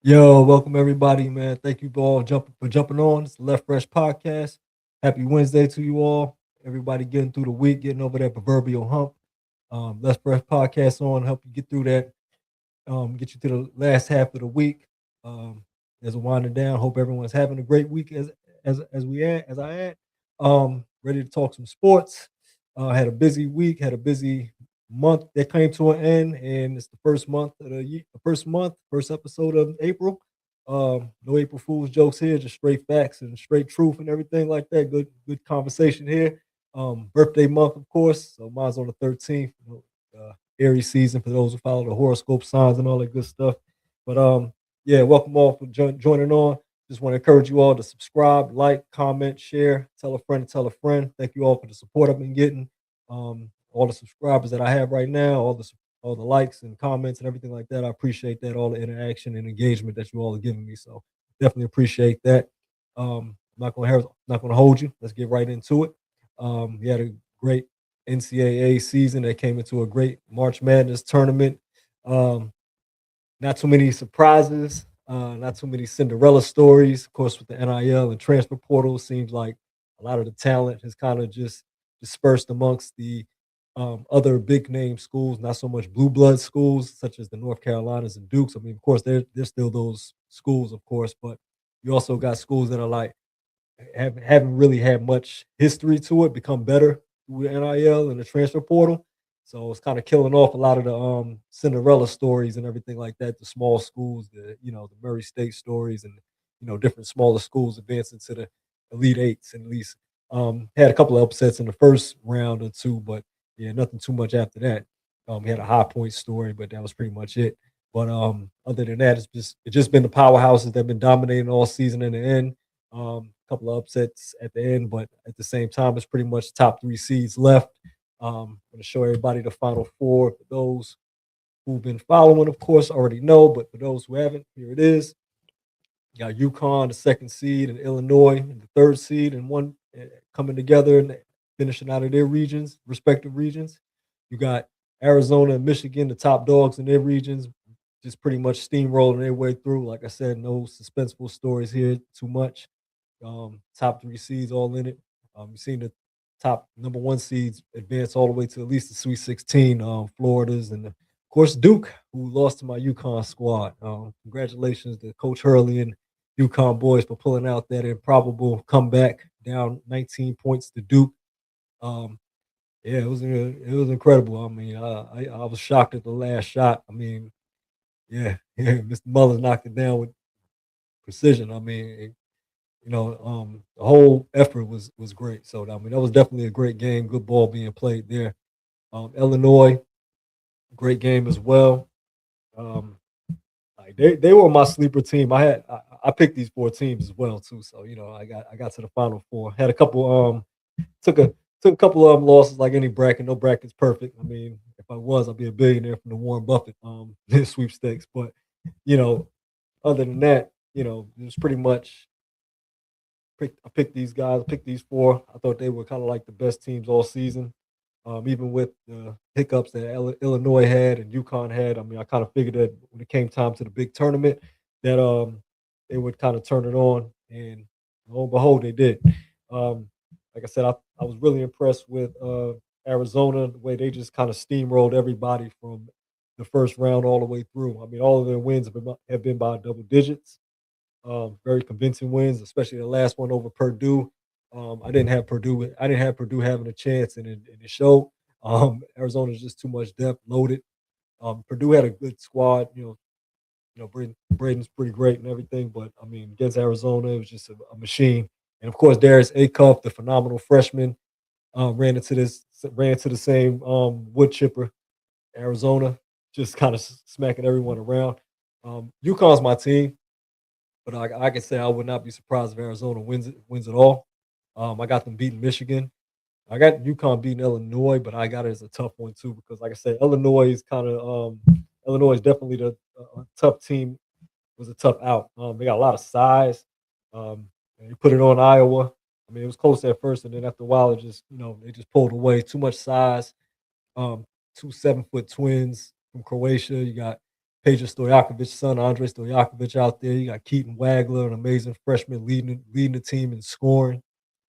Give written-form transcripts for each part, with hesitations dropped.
Yo, welcome everybody, man. Thank you all for jumping on. It's the Left Fresh Podcast. Happy Wednesday to you all. Everybody getting through the week, getting over that proverbial hump. Left Fresh Podcast on, help you get through that, get you to the last half of the week. Um, as we're winding down, hope everyone's having a great week as I had. Ready to talk some sports. Had a busy week, had a busy month that came to an end, and it's the first month of the year, first episode of April. No April Fool's jokes here, just straight facts and straight truth and everything like that. Good conversation here. Birthday month, of course. So mine's on the 13th. Aries season for those who follow the horoscope signs and all that good stuff. But yeah, welcome all for joining on. Just want to encourage you all to subscribe, like, comment, share, tell a friend to tell a friend. Thank you all for the support I've been getting. All the subscribers that I have right now, all the likes and comments and everything like that. I appreciate that, all the interaction and engagement that you all are giving me. So definitely appreciate that. Not gonna hold you. Let's get right into it. We had a great NCAA season that came into a great March Madness tournament. Um, Not too many surprises, not too many Cinderella stories. Of course, with the NIL and transfer portal, seems like a lot of the talent has kind of just dispersed amongst the other big name schools, not so much blue blood schools such as the North Carolinas and Dukes. I mean, of course, there's still those schools, of course, but you also got schools that are like haven't really had much history to it, become better through the NIL and the transfer portal. So it's kind of killing off a lot of the Cinderella stories and everything like that. The small schools, the Murray State stories, and different smaller schools advancing to the Elite Eights. And at least had a couple of upsets in the first round or two, but yeah, nothing too much after that. We had a High Point story, but that was pretty much it. But other than that, it's just been the powerhouses that have been dominating all season in the end. A couple of upsets at the end, but at the same time, it's pretty much top three seeds left. I'm going to show everybody the final four. For those who've been following, of course, already know, but for those who haven't, here it is. You got UConn, the second seed, and Illinois, the third seed, and one coming together and finishing out of their regions, respective regions. You got Arizona and Michigan, the top dogs in their regions, just pretty much steamrolling their way through. Like I said, no suspenseful stories here too much. Top three seeds all in it. You've seen the top number one seeds advance all the way to at least the Sweet 16. Florida's and of course Duke, who lost to my UConn squad. Congratulations to Coach Hurley and UConn boys for pulling out that improbable comeback down 19 points to Duke. Um, yeah, it was incredible. I mean, I was shocked at the last shot. I mean, yeah, yeah, Mr. Mullins knocked it down with precision. I mean, the whole effort was great. So I mean, that was definitely a great game. Good ball being played there. Illinois, great game as well. Um, like they were my sleeper team. I picked these four teams as well too. So I got to the final four. Had a couple took a took a couple of losses like any bracket. No bracket's perfect. I mean, if I was, I'd be a billionaire from the Warren Buffett sweepstakes. But you know, other than that, it was pretty much I picked these guys. I picked these four. I thought they were kind of like the best teams all season. Even with the hiccups that Illinois had and UConn had, I mean, I kind of figured that when it came time to the big tournament, that they would kind of turn it on, and lo and behold, they did. Um, like I said, I was really impressed with Arizona, the way they just kind of steamrolled everybody from the first round all the way through. I mean, all of their wins have been by double digits. Very convincing wins, especially the last one over Purdue. I didn't have Purdue having a chance, and it showed. Arizona's just too much depth, loaded. Purdue had a good squad. Braden's pretty great and everything, but I mean, against Arizona, it was just a machine. And of course, Darius Acuff, the phenomenal freshman, ran into the same wood chipper, Arizona, just kind of smacking everyone around. UConn's my team. But I can say I would not be surprised if Arizona wins it all. I got them beating Michigan. I got UConn beating Illinois, but I got it as a tough one too because, like I said, Illinois is definitely the tough team. Was a tough out. They got a lot of size. And you put it on Iowa. I mean, it was close at first, and then after a while, they just pulled away. Too much size. Um, 2 7-foot twins from Croatia. You got Peja Stojakovic's son, Andre Stojakovic, out there. You got Keaton Wagler, an amazing freshman leading the team in scoring.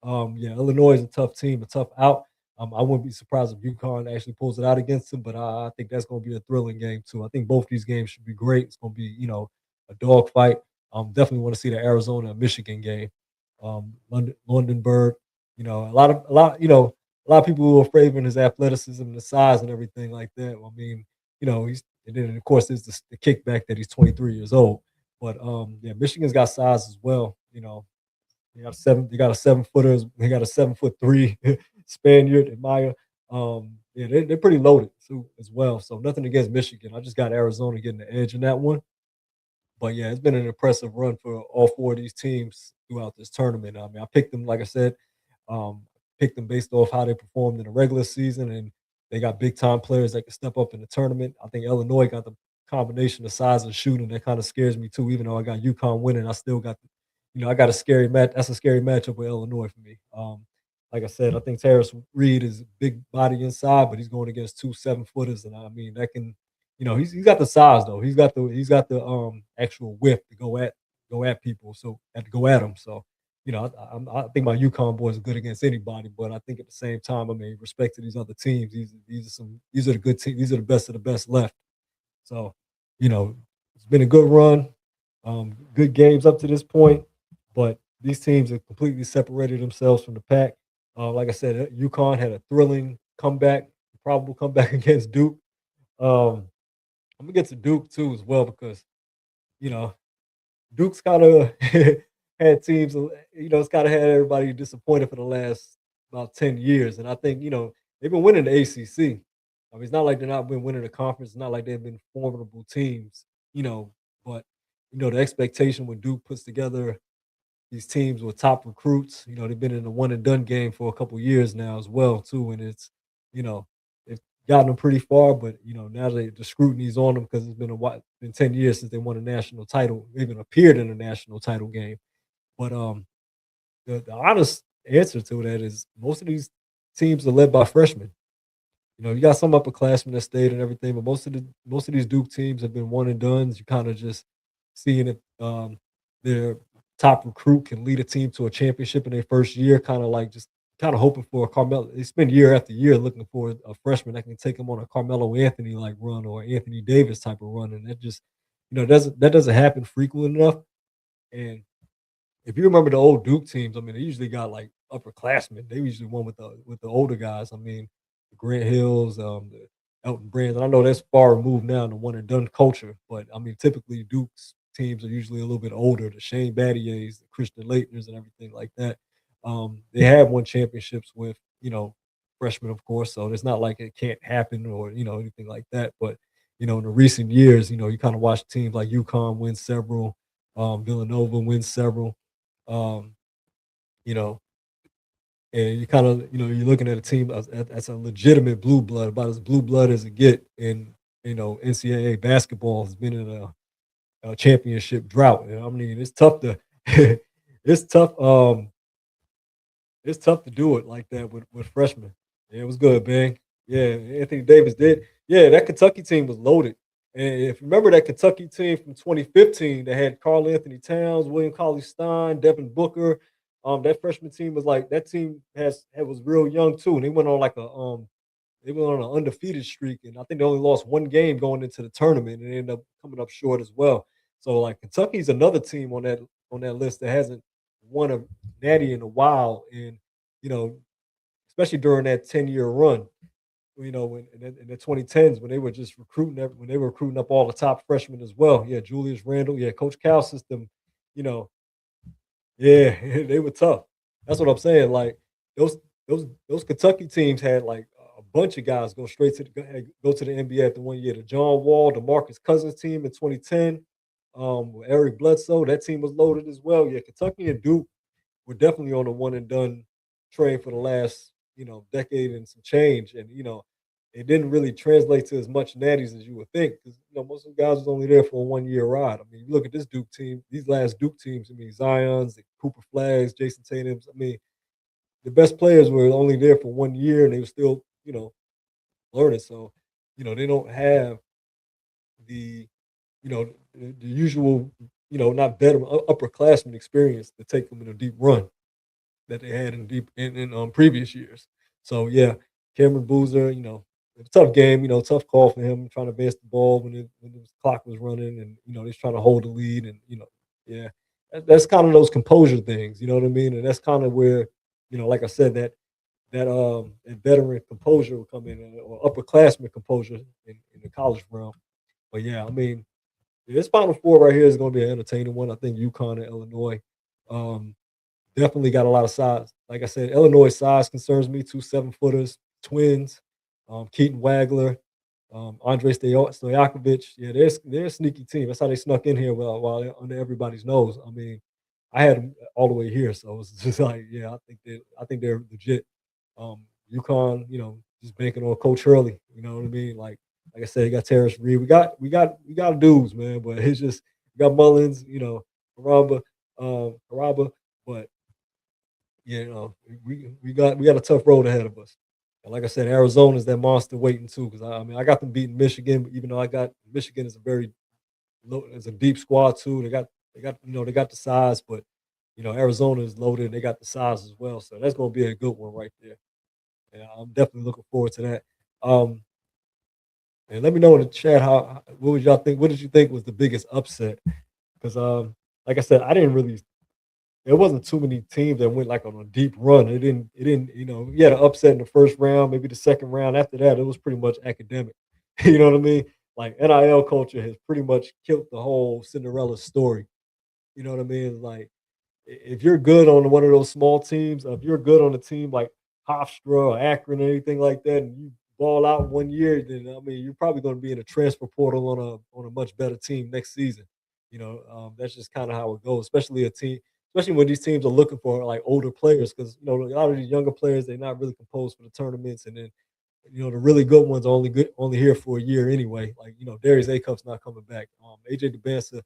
Yeah, Illinois is a tough team, a tough out. I wouldn't be surprised if UConn actually pulls it out against them, but I think that's going to be a thrilling game too. I think both these games should be great. It's going to be, a dogfight. Definitely want to see the Arizona Michigan game. Lundenberg, a lot of people who are favoring his athleticism and the size and everything like that. I mean, he's and then of course there's the kickback that he's 23 years old. But yeah, Michigan's got size as well. They got a 7 footer, they got a 7'3" Spaniard and Maya. Yeah, they're pretty loaded too as well. So nothing against Michigan. I just got Arizona getting the edge in that one. But yeah, it's been an impressive run for all four of these teams throughout this tournament. I mean, I picked them, like I said, um, picked them based off how they performed in the regular season, and they got big time players that can step up in the tournament. I think Illinois got the combination of size and shooting that kind of scares me too. Even though I got UConn winning, I still got, I got a scary match. That's a scary matchup with Illinois for me. Like I said, I think Terrace Reed is a big body inside, but he's going against two 7 footers, and I mean that can he's got the size though. He's got the actual width to go at people. So have to go at them. So I think my UConn boys are good against anybody. But I think at the same time, I mean, respect to these other teams. These are the good teams. These are the best of the best left. So it's been a good run. Good games up to this point, but these teams have completely separated themselves from the pack. Like I said, UConn had a thrilling comeback, probable comeback against Duke. Um, I'm gonna get to Duke too as well because you know Duke's kind of had teams. It's kind of had everybody disappointed for the last about 10 years, and I think they've been winning the ACC. I mean, it's not like they're not been winning the conference. It's not like they've been formidable teams. But the expectation when Duke puts together these teams with top recruits. They've been in the one and done game for a couple years now as well too, and you know, it's gotten them pretty far. But now the scrutiny's on them because it's been been 10 years since they won a national title, even appeared in a national title game. But the honest answer to that is most of these teams are led by freshmen. You got some upperclassmen that stayed and everything, but most of these Duke teams have been one and dones. You kind of just seeing if their top recruit can lead a team to a championship in their first year, kind of like just kind of hoping for a Carmelo. They spend year after year looking for a freshman that can take them on a Carmelo Anthony like run or Anthony Davis type of run, and that just doesn't happen frequent enough. And if you remember the old Duke teams, I mean, they usually got like upperclassmen. They usually won with the older guys. I mean, the Grant Hills, the Elton Brands. I know that's far removed now in the one and done culture, but I mean, typically Duke's teams are usually a little bit older. The Shane Battiers, the Christian Leitners, and everything like that. They have won championships with freshmen, of course. So it's not like it can't happen or anything like that. But in the recent years, you kind of watch teams like UConn win several, Villanova win several um, you know, and you kind of, you're looking at a team that's a legitimate blue blood, about as blue blood as it get in, NCAA basketball has been in a championship drought. And I mean, it's tough to, it's tough. It's tough to do it like that with freshmen. Yeah, it was good, Bang. Yeah, Anthony Davis did. Yeah, that Kentucky team was loaded. And if you remember that Kentucky team from 2015 that had Carl Anthony Towns, William Cauley Stein, Devin Booker, that freshman team was like that team was real young too, and they went on an undefeated streak, and I think they only lost one game going into the tournament, and they ended up coming up short as well. So like Kentucky's another team on that list that hasn't won a natty in a while, and you know, especially during that 10-year run. When in the 2010s when they were just when they were recruiting up all the top freshmen as well. Yeah, Julius Randle. Yeah, Coach Cal system. You know, yeah, they were tough. That's what I'm saying. Like those those Kentucky teams had like a bunch of guys go straight to go to the NBA after one year. The John Wall, the Marcus Cousins team in 2010, with Eric Bledsoe, that team was loaded as well. Yeah, Kentucky and Duke were definitely on the one and done train for the last decade and some change, and it didn't really translate to as much natties as you would think because most of the guys was only there for a 1 year ride. I mean, you look at this Duke team, these last Duke teams. I mean, Zion's, the Cooper Flags, Jason Tatum's. I mean, the best players were only there for 1 year, and they were still learning. So they don't have the the usual, not veteran, upperclassman experience to take them in a deep run that they had in previous years. So yeah, Cameron Boozer, it's a tough game, tough call for him trying to advance the ball when the clock was running, and he's trying to hold the lead, and yeah, that's kind of those composure things, you know what I mean, and that's kind of where, like I said, that veteran composure will come in, or upperclassman composure in the college realm. But yeah, I mean, this Final Four right here is going to be an entertaining one. I think UConn and Illinois. Um, Definitely got a lot of size. Like I said, Illinois size concerns me too. 7 footers, twins, Keaton Wagler, Andre Stojakovic. Yeah, they're a sneaky team. That's how they snuck in here while they're under everybody's nose. I mean, I had them all the way here, so it's just like, yeah, I think they're legit. UConn, just banking on Coach Hurley. You know what I mean? Like I said, you got Terrence Reed. We got dudes, man. But it's just we got Mullins, Karamba, Karaba, but we got a tough road ahead of us. And like I said, Arizona is that monster waiting too. Because I mean, I got them beating Michigan, even though I got Michigan is a very low, is a deep squad too. They got the size, but Arizona is loaded. They got the size as well, so that's going to be a good one right there. Yeah, I'm definitely looking forward to that. Um, and let me know in the chat what would y'all think? What did you think was the biggest upset? Because like I said, I didn't really there wasn't too many teams that went like on a deep run. It didn't, you had an upset in the first round, maybe the second round. After that, it was pretty much academic. You know what I mean? Like NIL culture has pretty much killed the whole Cinderella story. You know what I mean? Like if you're good on one of those small teams, if you're good on a team like Hofstra or Akron or anything like that, and you ball out 1 year, then I mean you're probably going to be in a transfer portal on a much better team next season. That's just kind of how it goes, especially when these teams are looking for like older players, because a lot of these younger players they're not really composed for the tournaments, and then the really good ones are only here for a year anyway. Like Darius Acup's not coming back. AJ DeBansa,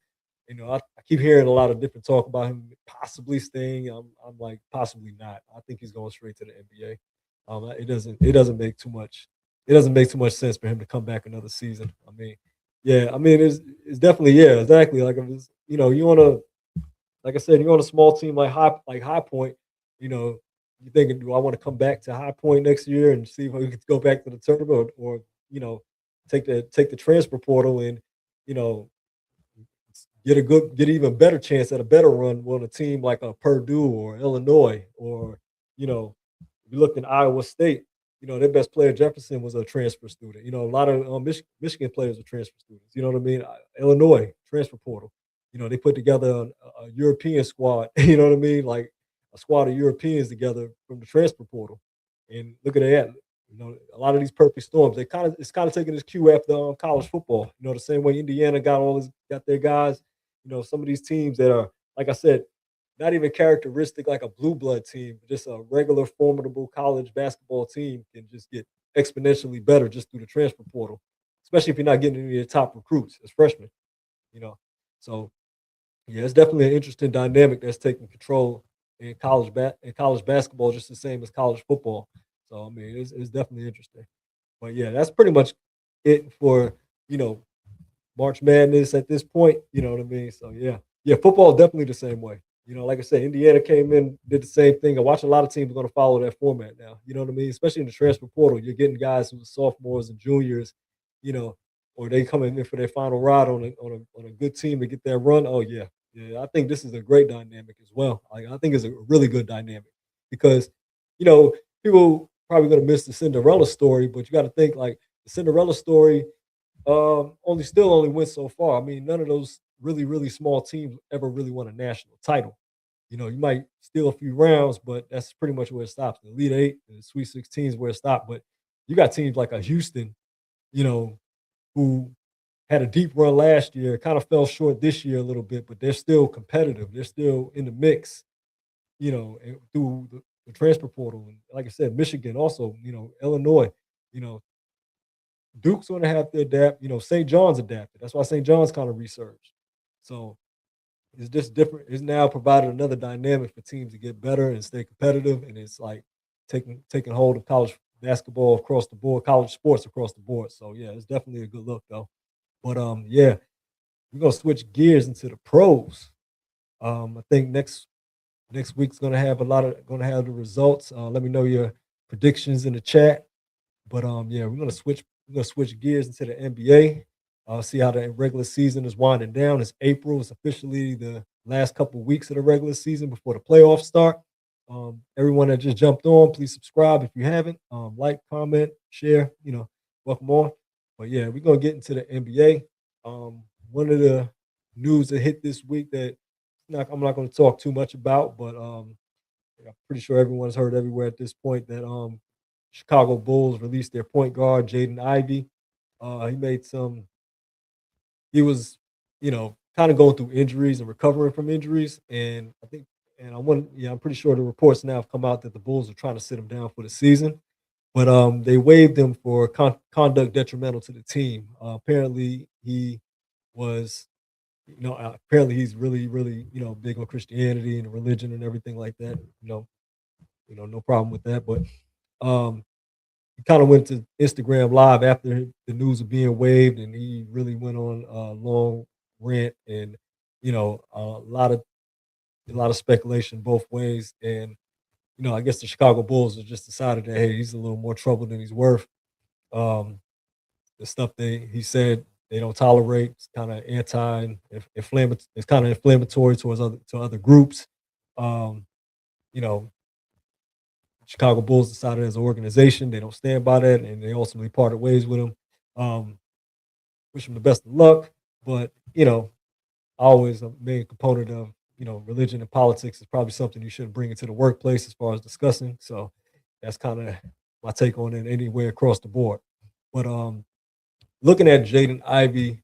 I keep hearing a lot of different talk about him possibly staying. I'm like possibly not. I think he's going straight to the NBA. It doesn't make too much sense for him to come back another season. I mean, yeah, I mean it's definitely, yeah, exactly. Like if it's, you want to, like I said, you're on a small team like High Point, you know, you thinking, do I want to come back to High Point next year and see if we could go back to the tournament, or you know, take the transfer portal and you know get even better chance at a better run on a team like a Purdue or Illinois, or if you look in Iowa State, their best player Jefferson was a transfer student. A lot of Michigan players are transfer students. You know what I mean? Illinois transfer portal. They put together a European squad. You know what I mean? Like a squad of Europeans together from the transfer portal. And look at that. A lot of these perfect storms. It's kind of taking this cue after college football. The same way Indiana got their guys. Some of these teams that are, like I said, not even characteristic like a blue blood team, just a regular formidable college basketball team can just get exponentially better just through the transfer portal, especially if you're not getting any of the top recruits as freshmen. You know, so yeah, it's definitely an interesting dynamic that's taking control in college basketball, just the same as college football. So I mean, it's definitely interesting. But yeah, that's pretty much it for you know March Madness at this point. You know what I mean? So yeah, football definitely the same way. Like I said, Indiana came in, did the same thing. I watch a lot of teams are going to follow that format now. You know what I mean? Especially in the transfer portal, you're getting guys who are sophomores and juniors, you know, or they coming in for their final ride on a good team to get that run. Oh yeah. I think this is a great dynamic as well. Like I think it's a really good dynamic because, you know, people probably going to miss the Cinderella story, but you got to think like the Cinderella story only went so far. I mean, none of those really, really small teams ever really won a national title. You might steal a few rounds, but that's pretty much where it stops. The Elite Eight and the Sweet 16 is where it stopped. But you got teams like a Houston, you know, who had a deep run last year, kind of fell short this year a little bit, but they're still competitive. They're still in the mix, and through the transfer portal. And like I said, Michigan also, Illinois, you know, Duke's going to have to adapt. St. John's adapted. That's why St. John's kind of resurged. So it's just different. It's now provided another dynamic for teams to get better and stay competitive. And it's like taking hold of college basketball across the board, college sports across the board. So yeah, it's definitely a good look though. But yeah. we're gonna switch gears into the pros. I think next week's gonna have the results. Let me know your predictions in the chat. But yeah, we're gonna switch gears into the NBA. See how the regular season is winding down. It's April. It's officially the last couple weeks of the regular season before the playoffs start. Everyone that just jumped on, please subscribe if you haven't. Like, comment, share. Welcome on. But yeah, we're gonna get into the NBA. One of the news that hit this week that I'm not going to talk too much about, but I'm pretty sure everyone's heard everywhere at this point that Chicago Bulls released their point guard Jaden Ivey. He made some. He was, kind of going through injuries and recovering from injuries, and I think, and I'm pretty sure the reports now have come out that the Bulls are trying to sit him down for the season, but they waived him for conduct detrimental to the team. Apparently, he was apparently he's really, really, big on Christianity and religion and everything like that. No problem with that. But um, he kind of went to Instagram Live after the news of being waived, and he really went on a long rant and a lot of speculation both ways. And I guess the Chicago Bulls have just decided that hey, he's a little more trouble than he's worth. Um, the stuff he said they don't tolerate. It's kind of anti-inflammatory. It's kind of inflammatory to other groups. Um, you know, Chicago Bulls decided as an organization they don't stand by that, and they ultimately parted ways with him. Um, wish him the best of luck, but always a main component of religion and politics is probably something you shouldn't bring into the workplace as far as discussing. So that's kind of my take on it anywhere across the board. But looking at Jaden Ivey,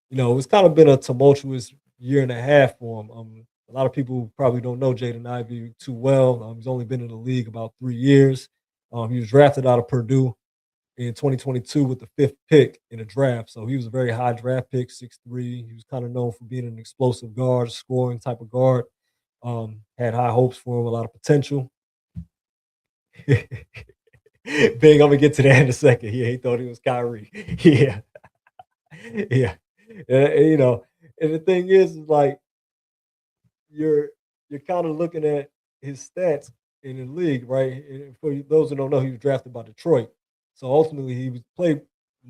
it's kind of been a tumultuous year and a half for him. A lot of people probably don't know Jaden Ivey too well. He's only been in the league about 3 years. He was drafted out of Purdue in 2022 with the fifth pick in the draft. So he was a very high draft pick, 6'3". He was kind of known for being an explosive guard, scoring type of guard. Had high hopes for him, a lot of potential. Bing, I'm gonna get to that in a second. Yeah, he thought he was Kyrie. Yeah, yeah. And the thing is like you're you're kind of looking at his stats in the league, right? And for those who don't know, he was drafted by Detroit. So ultimately, he played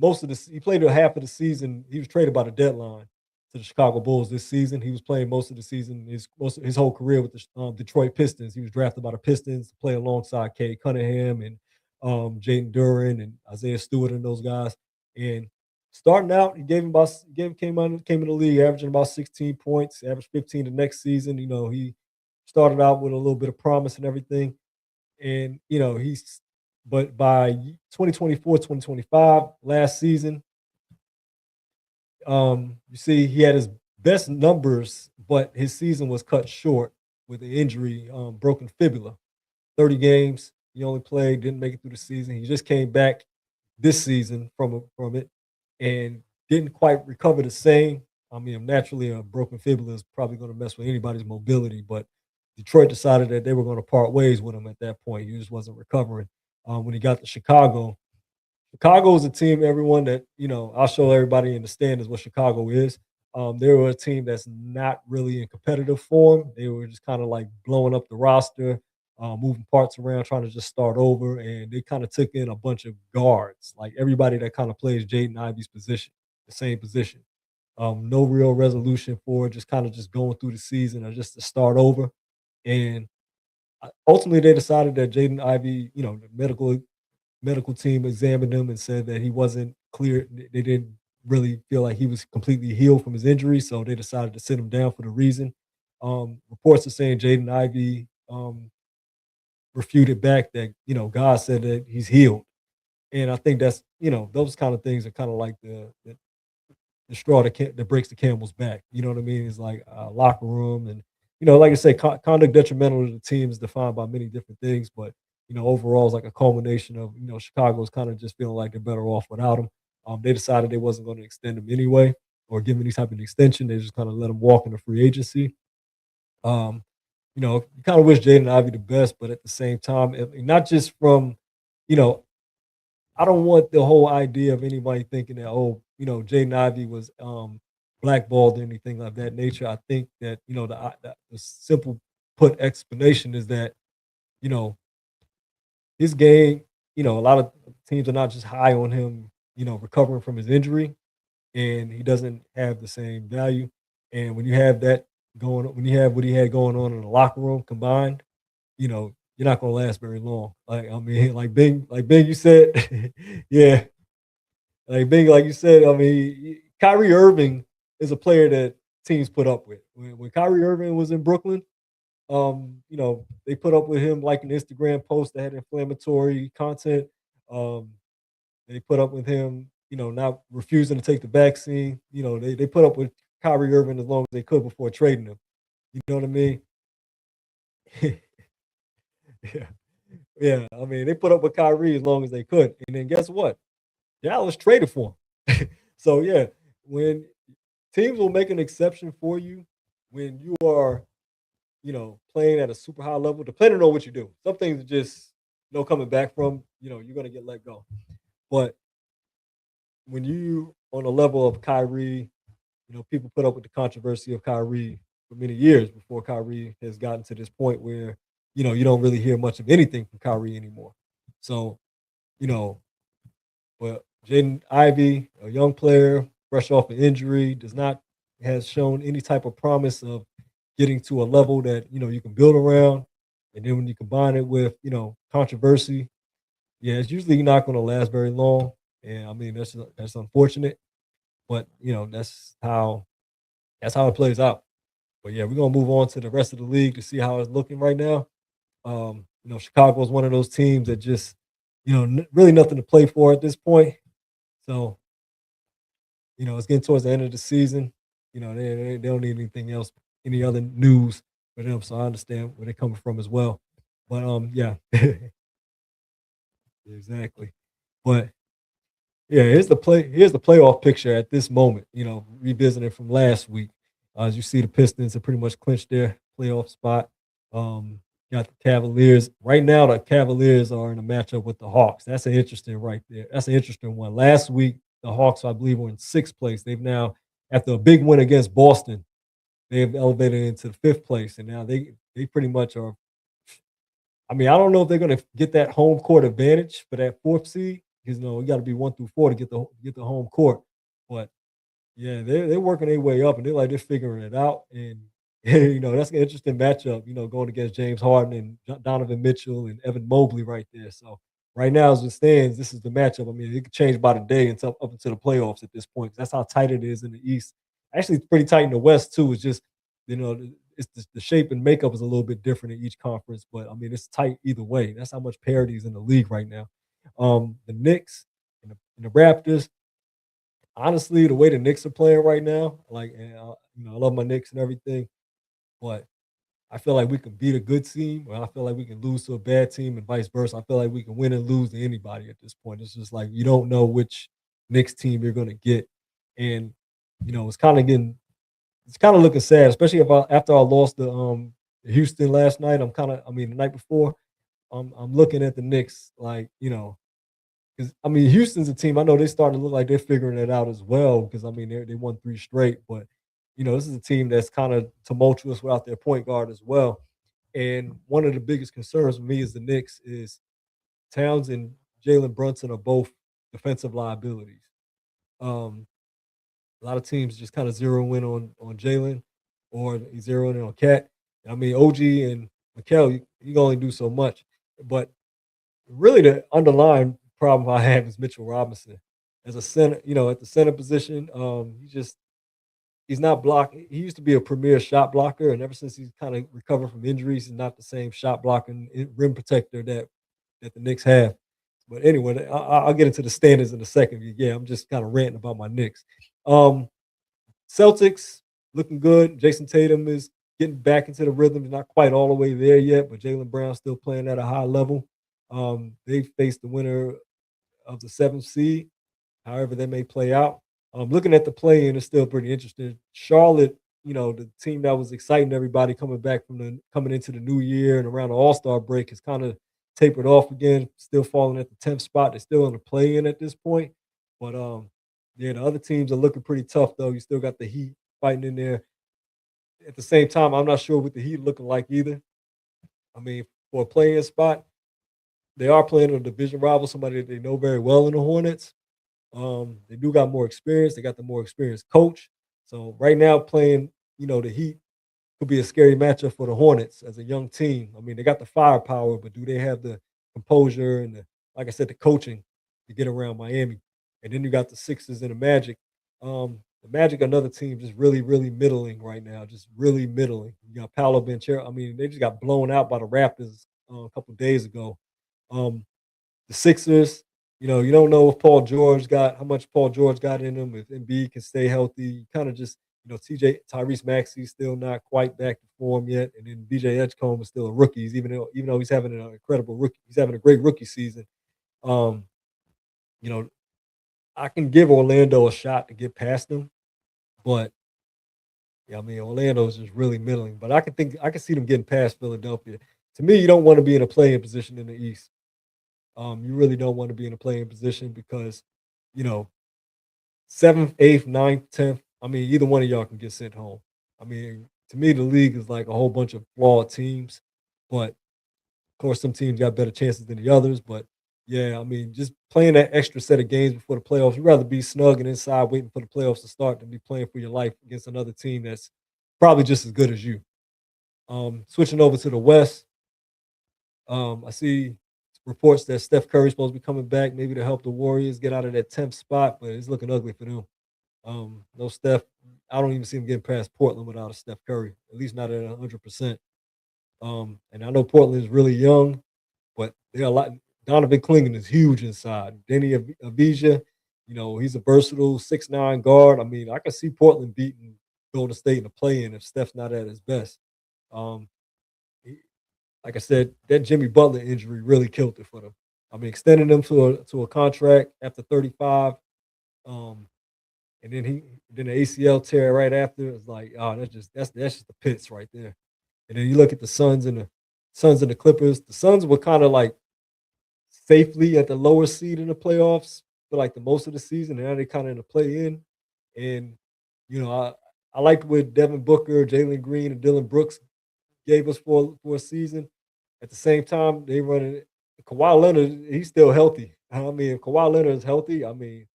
a half of the season. He was traded by the deadline to the Chicago Bulls this season. He was playing most of the season, his whole career with the Detroit Pistons. He was drafted by the Pistons to play alongside Cade Cunningham and Jaden Duran and Isaiah Stewart and those guys. And starting out, came in the league averaging about 16 points, averaged 15 the next season. He started out with a little bit of promise and everything. And but by 2024, 2025, last season, you see he had his best numbers, but his season was cut short with an injury, broken fibula. 30 games. He only played, didn't make it through the season. He just came back this season from it and didn't quite recover the same. I mean, naturally, a broken fibula is probably going to mess with anybody's mobility, but Detroit decided that they were going to part ways with him at that point. He just wasn't recovering. When he got to Chicago, Chicago is a team, everyone that, I'll show everybody in the standings what Chicago is. They were a team that's not really in competitive form. They were just kind of like blowing up the roster, moving parts around, trying to just start over. And they kind of took in a bunch of guards, like everybody that kind of plays Jaden Ivey's position, the same position. No real resolution for it, just kind of just going through the season or just to start over. And ultimately, they decided that Jaden Ivey, the medical team examined him and said that he wasn't clear. They didn't really feel like he was completely healed from his injury, so they decided to sit him down for the reason. Reports are saying Jaden Ivey refuted back that God said that he's healed, and I think that's those kind of things are kind of like the straw that breaks the camel's back. You know what I mean? It's like a locker room, and like I say, conduct detrimental to the team is defined by many different things, but overall, it's like a culmination of Chicago's kind of just feeling like they're better off without him. They decided they wasn't going to extend him anyway, or give him any type of extension. They just kind of let him walk into free agency. You kind of wish Jaden Ivey the best, but at the same time, not just from, you know, I don't want the whole idea of anybody thinking that, oh, Jaden Ivey was blackballed or anything of that nature. I think that the simple put explanation is that you know his game. A lot of teams are not just high on him. Recovering from his injury, and he doesn't have the same value. And when you have that when you have what he had going on in the locker room combined, you're not going to last very long. Like Bing, you said, yeah, like Bing, like you said, Kyrie Irving is a player that teams put up with. When Kyrie Irving was in Brooklyn, they put up with him like an Instagram post that had inflammatory content. Um, they put up with him, not refusing to take the vaccine. They put up with Kyrie Irving as long as they could before trading him. You know what I mean? Yeah. Yeah. I mean, they put up with Kyrie as long as they could. And then guess what? Dallas traded for him. So yeah, when teams will make an exception for you when you are, playing at a super high level, depending on what you do. Some things are just no coming back from, you're gonna get let go. But when you on a level of Kyrie, people put up with the controversy of Kyrie for many years before Kyrie has gotten to this point where, you don't really hear much of anything from Kyrie anymore. So, you know, but Jaden Ivey, a young player, fresh off an injury, does not has shown any type of promise of getting to a level that you can build around. And then when you combine it with controversy, yeah, it's usually not going to last very long. And I mean that's unfortunate, but that's how it plays out. But yeah, we're gonna move on to the rest of the league to see how it's looking right now. Chicago is one of those teams that just really nothing to play for at this point. So it's getting towards the end of the season. They don't need anything else, any other news for them. So I understand where they're coming from as well. But yeah, exactly. But yeah, here's the playoff picture at this moment. Revisiting from last week, as you see, the Pistons have pretty much clinched their playoff spot. Got the Cavaliers right now. The Cavaliers are in a matchup with the Hawks. That's an interesting right there. That's an interesting one. Last week, the Hawks, I believe, were in sixth place. They've now, after a big win against Boston, they have elevated into the fifth place, and now they pretty much are. I mean, I don't know if they're going to get that home court advantage for that fourth seed because you got to be 1 through 4 to get the home court. But yeah, they're working their way up, and they're figuring it out. And that's an interesting matchup. Going against James Harden and Donovan Mitchell and Evan Mobley right there. So right now, as it stands, this is the matchup. I mean, it could change by the day until up into the playoffs at this point. That's how tight it is in the East. Actually, it's pretty tight in the West too. It's just it's the shape and makeup is a little bit different in each conference, but I mean it's tight either way. That's how much parity is in the league right now. The Knicks and the Raptors, honestly, the way the Knicks are playing right now, I love my Knicks and everything, but I feel like we can beat a good team, or I feel like we can lose to a bad team, and vice versa. I feel like we can win and lose to anybody at this point. It's just like you don't know which Knicks team you're going to get, and it's kind of looking sad, especially after I lost the Houston last night. The night before, I'm looking at the Knicks like because Houston's a team. I know they starting to look like they're figuring it out as well because they won three straight, but this is a team that's kind of tumultuous without their point guard as well. And one of the biggest concerns for me is the Knicks is Towns and Jalen Brunson are both defensive liabilities. Um, a lot of teams just kind of zero in on Jalen or zero in on Cat. OG and Mikel, you can only do so much. But really, the underlying problem I have is Mitchell Robinson as a center. At the center position, he's not blocking. He used to be a premier shot blocker, and ever since he's kind of recovered from injuries, he's not the same shot blocking rim protector that the Knicks have. But anyway, I'll get into the standings in a second. Yeah, I'm just kind of ranting about my Knicks. Um, Celtics looking good. Jason Tatum is getting back into the rhythm. He's not quite all the way there yet, but Jalen Brown still playing at a high level. They face the winner of the seventh seed, however that may play out. Looking at the play in is still pretty interesting. Charlotte, the team that was exciting everybody coming into the new year and around the All-Star break has kind of tapered off again, still falling at the 10th spot. They're still in the play in at this point. But Yeah, the other teams are looking pretty tough though. You still got the Heat fighting in there. At the same time, I'm not sure what the Heat looking like either. I mean, for a playing spot, they are playing a division rival, somebody that they know very well in the Hornets. They do got more experience. They got the more experienced coach. So right now, playing the Heat could be a scary matchup for the Hornets as a young team. I mean, they got the firepower, but do they have the composure and like I said, the coaching to get around Miami? And then you got the Sixers and the Magic. The Magic, another team, just really, really middling right now, just really middling. You got Paolo Banchero. I mean, they just got blown out by the Raptors a couple days ago. Um, the Sixers, you don't know if Paul George got how much Paul George got in him. If Embiid can stay healthy, you kind of just TJ Tyrese Maxey still not quite back to form yet, and then BJ Edgecombe is still a rookie. Even though he's having an incredible rookie, he's having a great rookie season. Um, you know, I can give Orlando a shot to get past them, but yeah, I mean Orlando's just really middling. But I can see them getting past Philadelphia. To me, you don't want to be in a playing position in the East. You really don't want to be in a playing position because, you know, seventh, eighth, ninth, 10th. I mean, either one of y'all can get sent home. I mean, to me, the league is like a whole bunch of flawed teams, but of course, some teams got better chances than the others. But yeah, I mean, just playing that extra set of games before the playoffs, you'd rather be snug and inside waiting for the playoffs to start than be playing for your life against another team that's probably just as good as you. Switching over to the West, I see reports that Steph Curry's supposed to be coming back, maybe to help the Warriors get out of that 10th spot, but it's looking ugly for them. No Steph. I don't even see him getting past Portland without a Steph Curry, at least not at 100%. And I know Portland is really young, but they're a lot. Donovan Clingan is huge inside. Denny Avija, he's a versatile 6'9" guard. I mean, I can see Portland beating Golden State in the play-in if Steph's not at his best. Um, like I said, that Jimmy Butler injury really killed it for them. I mean, extending them to a contract after 35, and then the ACL tear right after is like, oh, that's just the pits right there. And then you look at the Suns and the Clippers. The Suns were kind of like safely at the lower seed in the playoffs for like the most of the season, and now they kind of in the play in. And I liked what Devin Booker, Jalen Green, and Dylan Brooks gave us for a season. At the same time, they running Kawhi Leonard. He's still healthy. I mean, if Kawhi Leonard is healthy, I mean,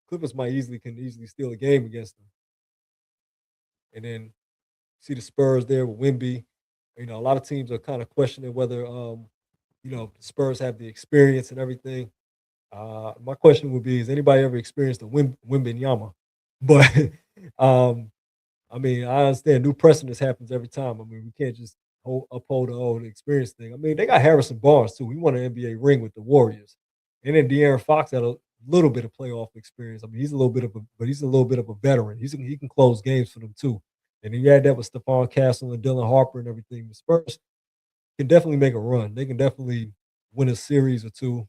Clippers can easily steal a game against them. And then see the Spurs there with Wimby. A lot of teams are kind of questioning whether the Spurs have the experience and everything. My question would be: has anybody ever experienced a Wimbenyama? But um, I mean, I understand new precedence happens every time. I mean, we can't just uphold the old experience thing. I mean, they got Harrison Barnes too. He won an NBA ring with the Warriors, and then De'Aaron Fox had a little bit of playoff experience. I mean, he's a little bit of a veteran. He can close games for them too. And then you add that with Stephon Castle and Dylan Harper and everything. The Spurs can definitely make a run. They can definitely win a series or two,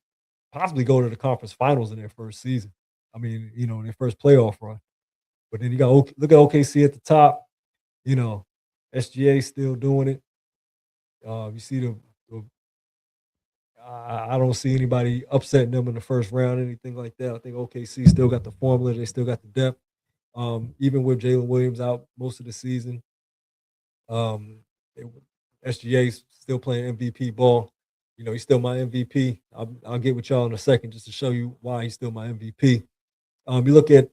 possibly go to the conference finals in their first season. I mean, in their first playoff run. But then you got look at OKC at the top. You know, SGA still doing it. You see I don't see anybody upsetting them in the first round, anything like that. I think OKC still got the formula. They still got the depth. Even with Jalen Williams out most of the season, um, it, SGA's still playing MVP ball. He's still my MVP. I'll get with y'all in a second just to show you why he's still my MVP. You look at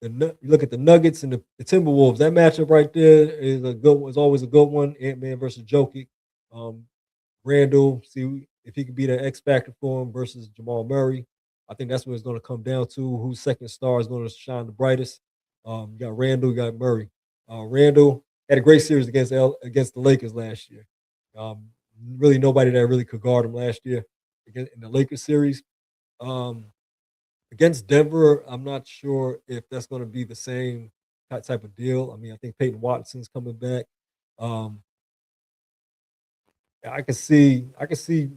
the Nuggets and the Timberwolves. That matchup right there is a good one. Is always a good one. Ant-Man versus Jokic. Um, Randall, see if he could be the X factor for him versus Jamal Murray. I think that's what it's going to come down to. Whose second star is going to shine the brightest? You got Randall, you got Murray. Randall had a great series against the Lakers last year. Um, really, nobody that really could guard him last year in the Lakers series. Um, Against Denver, I'm not sure if that's going to be the same type of deal. I mean, I think Peyton Watson's coming back. Um, I can see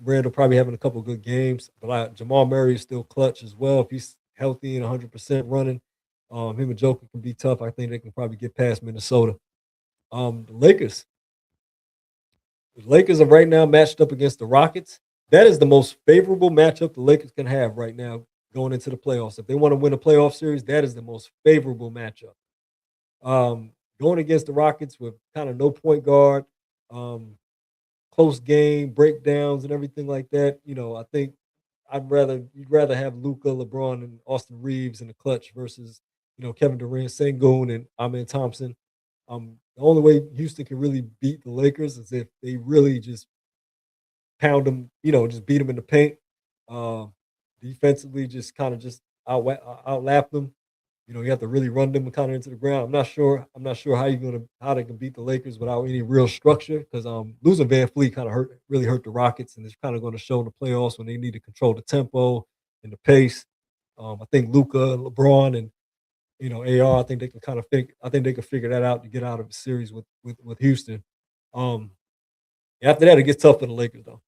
Randall probably having a couple of good games, but Jamal Murray is still clutch as well. If he's healthy and 100% running, him and Joker can be tough. I think they can probably get past Minnesota. The Lakers are right now matched up against the Rockets. That is the most favorable matchup the Lakers can have right now going into the playoffs. If they want to win a playoff series, that is the most favorable matchup. Going against the Rockets with kind of no point guard, um, close game, breakdowns, and everything like that. I think you'd rather have Luca, LeBron, and Austin Reeves in the clutch versus Kevin Durant, Sengun, and Amen Thompson. The only way Houston can really beat the Lakers is if they really just pound them, just beat them in the paint. Uh, Defensively, just kind of just outlap them. You have to really run them kind of into the ground. I'm not sure. How they can beat the Lakers without any real structure because losing Van Fleet kind of really hurt the Rockets, and it's kind of going to show in the playoffs when they need to control the tempo and the pace. I think Luca, LeBron, and AR. I think they can kind of I think they can figure that out to get out of the series with Houston. Um, After that, it gets tough for the Lakers though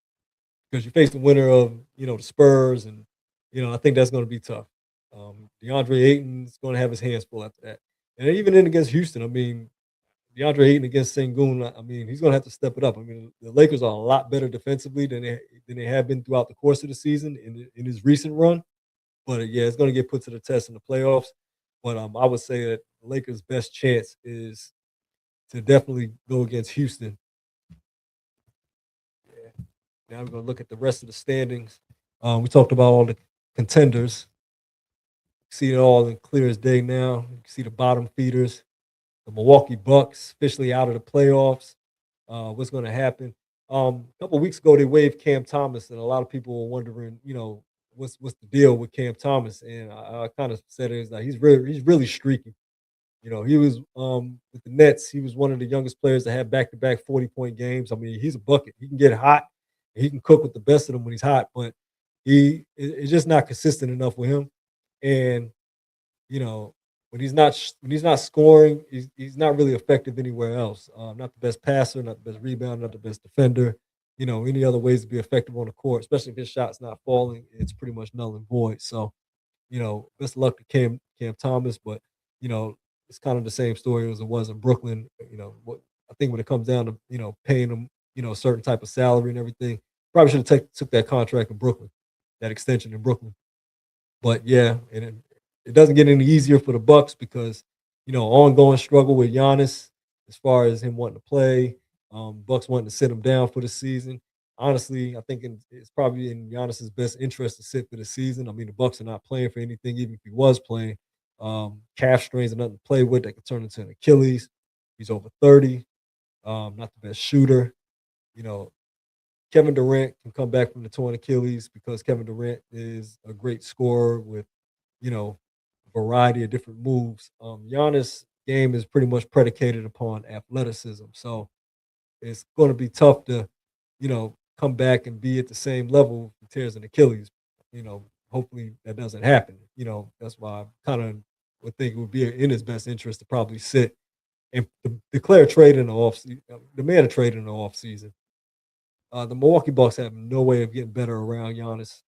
because you face the winner of the Spurs, and I think that's going to be tough. DeAndre Ayton's going to have his hands full after that, and even in against Houston, I mean, DeAndre Ayton against Sengun, I mean, he's going to have to step it up. I mean, the Lakers are a lot better defensively than they have been throughout the course of the season in his recent run. But yeah, it's going to get put to the test in the playoffs. But I would say that the Lakers' best chance is to definitely go against Houston. Yeah. Now we're going to look at the rest of the standings. We talked about all the contenders. See it all in clear as day now. You can see the bottom feeders. The Milwaukee Bucks officially out of the playoffs. What's going to happen? A couple of weeks ago, they waived Cam Thomas, and a lot of people were wondering, what's the deal with Cam Thomas? And I kind of said it is like he's really streaky. He was with the Nets. He was one of the youngest players to have back-to-back 40-point games. I mean, he's a bucket. He can get hot. He can cook with the best of them when he's hot, but it's just not consistent enough with him. And you know, when he's not scoring, he's not really effective anywhere else. Not the best passer, not the best rebounder, not the best defender. Any other ways to be effective on the court, especially if his shot's not falling, it's pretty much null and void. So, best of luck to Cam Thomas, but it's kind of the same story as it was in Brooklyn. What I think when it comes down to paying him a certain type of salary and everything, probably should have took that contract in Brooklyn, that extension in Brooklyn. But yeah, and it doesn't get any easier for the Bucks because ongoing struggle with Giannis as far as him wanting to play. Bucks wanting to sit him down for the season. Honestly, I think it's probably in Giannis's best interest to sit for the season. I mean, the Bucks are not playing for anything, even if he was playing. Calf strains are nothing to play with. That could turn into an Achilles. He's over 30. Not the best shooter. You know, Kevin Durant can come back from the torn Achilles because Kevin Durant is a great scorer with, a variety of different moves. Giannis' game is pretty much predicated upon athleticism. So it's going to be tough to, come back and be at the same level if he tears an Achilles. Hopefully that doesn't happen. That's why I kind of would think it would be in his best interest to probably sit and declare trade in the offseason, demand a trade in the offseason. The Milwaukee Bucks have no way of getting better around Giannis.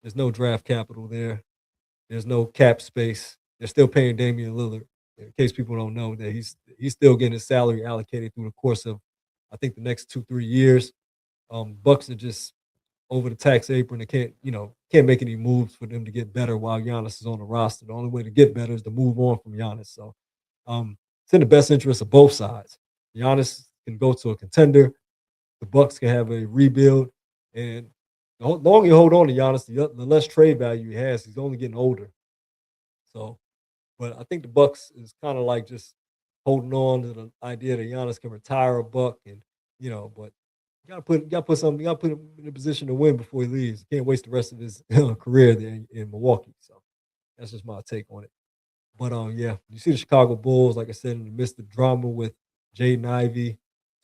There's no draft capital there. There's no cap space. They're still paying Damian Lillard. In case people don't know that he's still getting his salary allocated through the course of, I think, the next 2-3 years. Bucks are just over the tax apron. They can't make any moves for them to get better while Giannis is on the roster. The only way to get better is to move on from Giannis. So it's in the best interest of both sides. Giannis can go to a contender. The Bucks can have a rebuild, and the longer you hold on to Giannis, the less trade value he has. He's only getting older. So, but I think the Bucks is kind of like just holding on to the idea that Giannis can retire a Buck, and but you gotta put him in a position to win before he leaves. You can't waste the rest of his career there in Milwaukee. So that's just my take on it. But yeah, you see the Chicago Bulls, like I said, in the midst of drama with Jaden Ivey,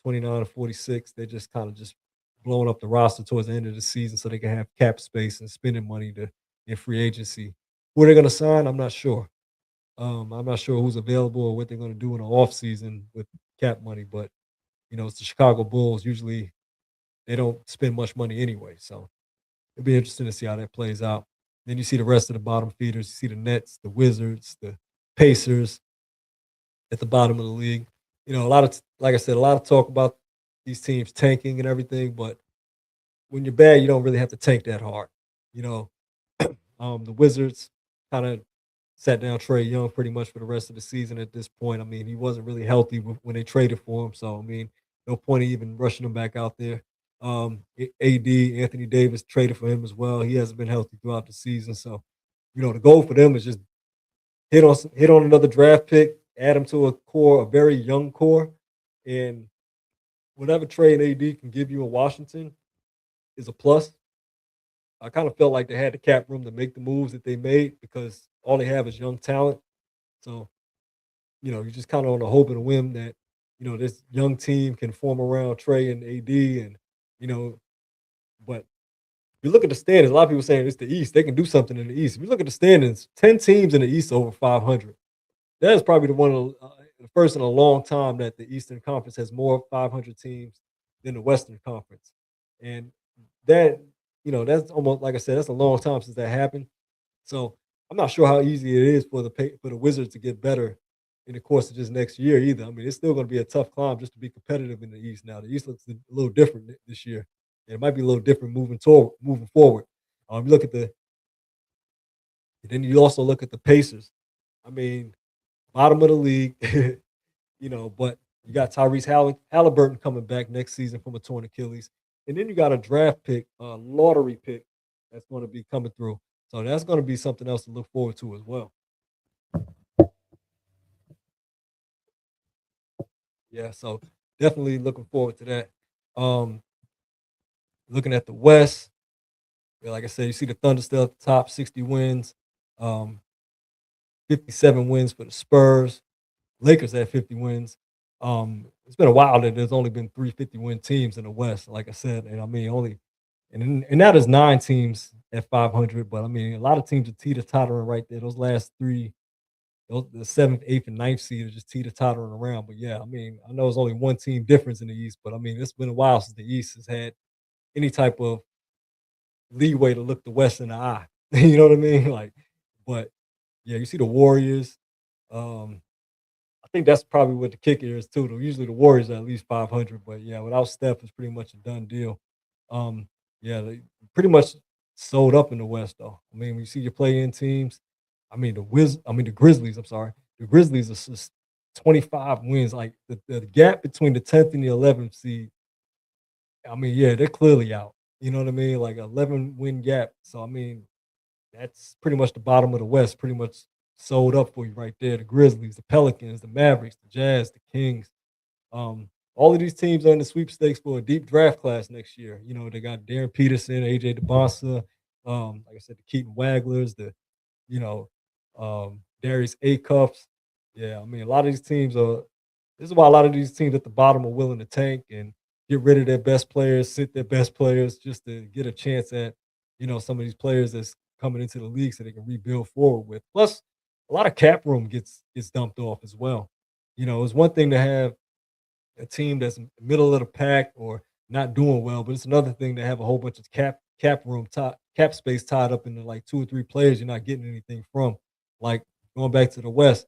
29 to 46. They're just kind of just blowing up the roster towards the end of the season so they can have cap space and spending money to in free agency. Who they're going to sign, I'm not sure. I'm not sure who's available or what they're going to do in the offseason with cap money, but it's the Chicago Bulls. Usually they don't spend much money anyway. So it'll be interesting to see how that plays out. Then you see the rest of the bottom feeders. You see the Nets, the Wizards, the Pacers at the bottom of the league. Like I said, a lot of talk about these teams tanking and everything, but when you're bad, you don't really have to tank that hard. You know, The Wizards kind of sat down Trey Young pretty much for the rest of the season at this point. I mean, he wasn't really healthy when they traded for him. So, I mean, no point in even rushing him back out there. AD, Anthony Davis traded for him as well. He hasn't been healthy throughout the season. So, the goal for them is just hit on another draft pick, add him to a core, a very young core, and whatever trade AD can give you in Washington is a plus. I kind of felt like they had the cap room to make the moves that they made because all they have is young talent. So, you're just kind of on a hope and a whim that, this young team can form around Trey and AD you know, but if you look at the standings, a lot of people saying it's the East. They can do something in the East. If you look at the standings, 10 teams in the East over 500. That is probably the first in a long time that the Eastern Conference has more 500 teams than the Western Conference. And that, that's almost like I said, that's a long time since that happened. So I'm not sure how easy it is for the Wizards to get better in the course of just next year either. I mean, it's still going to be a tough climb just to be competitive in the East. Now the East looks a little different this year. And it might be a little different moving forward. You look at then you also look at the Pacers. I mean, bottom of the league, but you got Halliburton coming back next season from a torn Achilles. And then you got a draft pick, a lottery pick that's going to be coming through. So that's going to be something else to look forward to as well. Yeah, so definitely looking forward to that. Um, Looking at the West, yeah, like I said, you see the Thunder still at the top, 60 wins, um, 57 wins for the Spurs. Lakers at 50 wins. It's been a while that there's only been 350-win teams in the West, like I said, and I mean and that is 9 teams at 500. But I mean, a lot of teams are teeter tottering right there. Those last three, the seventh, eighth, and ninth seed are just teeter tottering around. But yeah, I mean, I know it's only one team difference in the East, but I mean, it's been a while since the East has had any type of leeway to look the West in the eye. You know what I mean? Like, but yeah, you see the Warriors. Um, I think that's probably what the kicker is too. Though usually the Warriors are at least 500, but yeah, without Steph, it's pretty much a done deal. Um, yeah, they pretty much sold up in the West though. I mean, when you see your play-in teams, the Grizzlies. I'm sorry, the Grizzlies are just 25 wins. Like the gap between the 10th and the 11th seed. I mean, yeah, they're clearly out. You know what I mean? Like 11 win gap. So I mean, that's pretty much the bottom of the West, pretty much sold up for you right there. The Grizzlies, the Pelicans, the Mavericks, the Jazz, the Kings. All of these teams are in the sweepstakes for a deep draft class next year. They got Darren Peterson, AJ DeBosa, like I said, the Keaton Wagglers, Darius Acuffs. Yeah, I mean, a lot of these teams are. This is why a lot of these teams at the bottom are willing to tank and get rid of their best players, sit their best players, just to get a chance at some of these players that's coming into the league so they can rebuild forward with. Plus, a lot of cap room gets dumped off as well. It's one thing to have a team that's middle of the pack or not doing well, but it's another thing to have a whole bunch of cap space tied up into like 2 or 3 players you're not getting anything from. Like going back to the West,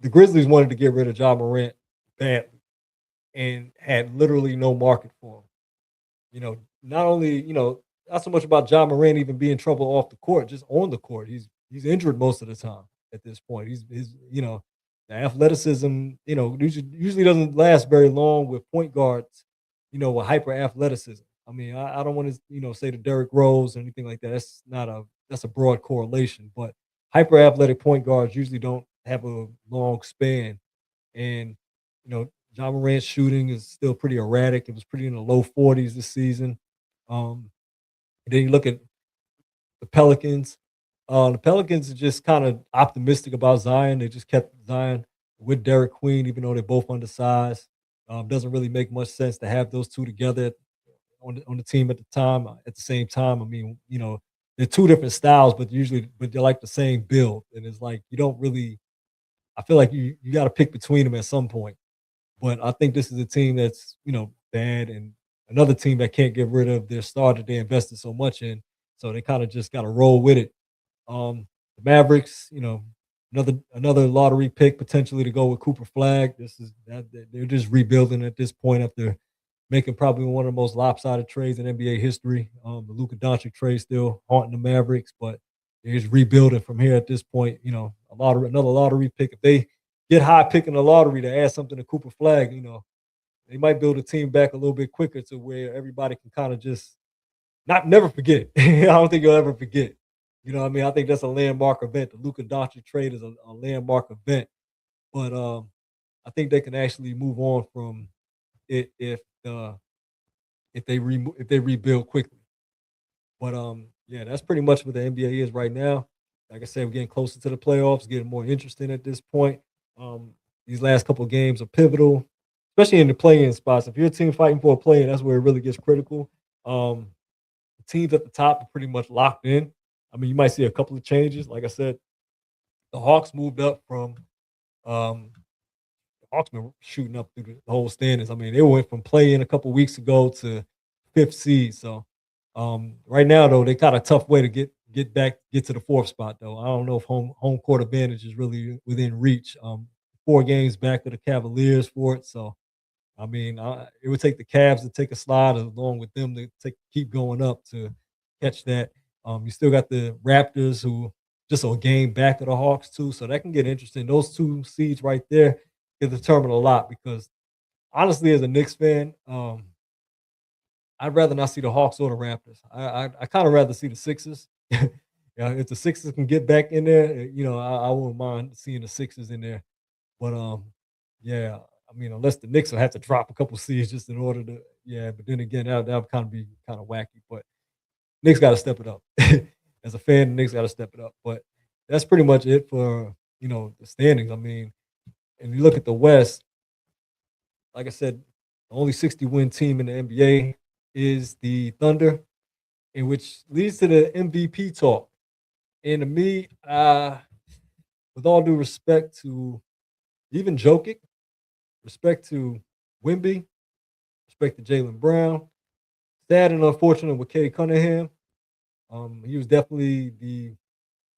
the Grizzlies wanted to get rid of Ja Morant badly and had literally no market for him. Not only, not so much about John Moran even being trouble off the court, just on the court. He's injured most of the time at this point. The athleticism, usually doesn't last very long with point guards, with hyper athleticism. I mean, I don't want to, say the Derrick Rose or anything like that. That's a broad correlation, but hyper athletic point guards usually don't have a long span. And, John Morant's shooting is still pretty erratic. It was pretty in the low 40s this season. And then you look at the Pelicans. The Pelicans are just kind of optimistic about Zion. They just kept Zion with Derek Queen, even though they're both undersized. Doesn't really make much sense to have those two together on the team at the time. At the same time, I mean, they're two different styles, but they're like the same build. And it's like you don't really. I feel like you got to pick between them at some point. But I think this is a team that's, bad and another team that can't get rid of their star that they invested so much in. So they kind of just got to roll with it. The Mavericks, another lottery pick potentially to go with Cooper Flag. They're just rebuilding at this point after making probably one of the most lopsided trades in NBA history. The Luka Doncic trade still haunting the Mavericks, but they're just rebuilding from here at this point. Another lottery pick. If they get high pick in the lottery to add something to Cooper Flag, they might build a team back a little bit quicker to where everybody can kind of just not never forget. I don't think you'll ever forget. You know what I mean? I think that's a landmark event. The Luka Doncic trade is a landmark event. But I think they can actually move on from it if they rebuild quickly. But yeah, that's pretty much what the NBA is right now. Like I said, we're getting closer to the playoffs, getting more interesting at this point. Um, these last couple of games are pivotal, especially in the play-in spots. If you're a team fighting for a play-in, that's where it really gets critical. The teams at the top are pretty much locked in. I mean, you might see a couple of changes. Like I said, the Hawks moved up from um, Hawks been shooting up through the whole standings. I mean, they went from play-in a couple weeks ago to fifth seed. So right now, though, they got a tough way to get to the fourth spot. Though I don't know if home court advantage is really within reach. 4 games back of the Cavaliers for it. So I mean, it would take the Cavs to take a slide along with them to keep going up to catch that. You still got the Raptors who just a game back of the Hawks too, so that can get interesting. Those 2 seeds right there can determine a lot because honestly, as a Knicks fan, I'd rather not see the Hawks or the Raptors. I kind of rather see the Sixers. Yeah, if the Sixers can get back in there, I wouldn't mind seeing the Sixers in there. But yeah, I mean, unless the Knicks will have to drop a couple seeds just in order to, yeah. But then again, that would kind of be kind of wacky. But Knicks got to step it up. As a fan, the Knicks got to step it up. But that's pretty much it for the standings. I mean, and you look at the West, like I said, the only 60-win team in the NBA is the Thunder, and which leads to the MVP talk. And to me, with all due respect to even Jokic, respect to Wimby, respect to Jalen Brown, sad and unfortunate with Cade Cunningham. He was definitely the